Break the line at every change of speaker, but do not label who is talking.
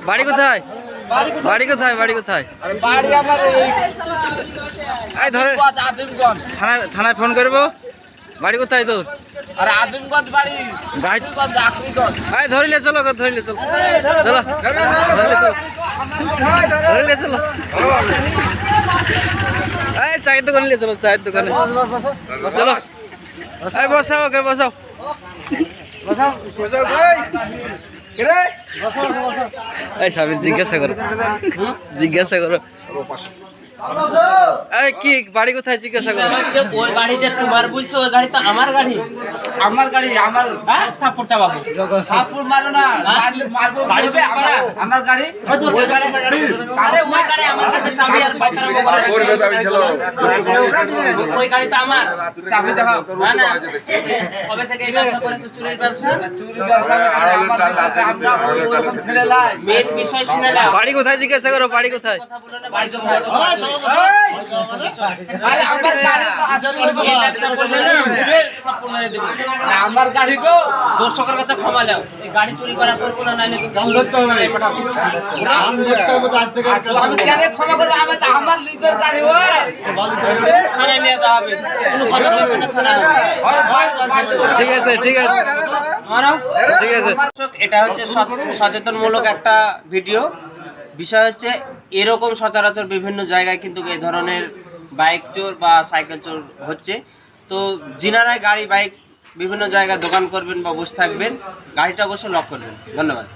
বাড়ি কোথায়? বাড়ি কোথায়? বাড়ি কোথায়? থানায় ফোন করবো। বাড়ি কোথায় তোর? ধরিলে চলো, ধরিলে চলো, চলো ধরিলে চলো, চায়ের দোকানে নিয়ে চলো, চায়ের দোকানে চলো। বসাও, ওকে বসাও, সাবির জিজ্ঞাসা করো, জিজ্ঞাসা করো কি বাড়ি কোথায় জিজ্ঞাসা করো।
ওই গাড়ি যে তোমার বলছো, ওই গাড়ি তো আমার গাড়ি। আমার গাড়ি, আমার থাপ্পড় চাপাবো। থাপ্পড় মারো না, মারবো গাড়ি আমার গাড়ি। ওই গাড়ি, আরে ওই গাড়ি আমার কাছে চাবি আর করবে চাবি ছিল। ওই গাড়ি তো আমার চাবি দাও। না না, কবে থেকে এই ব্যবসা করেছো? চুরির ব্যবসা। চুরির ব্যবসা আমরা ওরকম ছেড়ে লাই। মেন বিষয় শুনে নাও।
বাড়ি কোথায় জিজ্ঞাসা করো, বাড়ি কোথায়?
কথা বলো না, বাড়ি কোথায়? আরে আমার গাড়ি তো আসলে ব্যবসা করবে না। আমার গাড়ি গো, দর্শকের কাছে ক্ষমা নাও। এই গাড়ি চুরি করা করবো না, নাইলে তো গান ধরতে হবে। গান ধরতে হবে আজ থেকে। আমি কেন ক্ষমা করব? আমার লিডার গাড়ি ওই থানায় নিয়ে যাওয়া হবে। কোনো কথা বলবে না থানায়।
ঠিক আছে, ঠিক আছে, ঠিক আছে।
এটা হচ্ছে সচেতনমূলক একটা ভিডিও। বিষয় হচ্ছে এরকম সচরাচর বিভিন্ন জায়গায় কিন্তু এই ধরনের বাইক চোর বা সাইকেল চোর হচ্ছে। তো যিনারাই গাড়ি বাইক বিভিন্ন জায়গায় দোকান করবেন বা বসে থাকবেন, গাড়িটা অবশ্যই লক করবেন। ধন্যবাদ।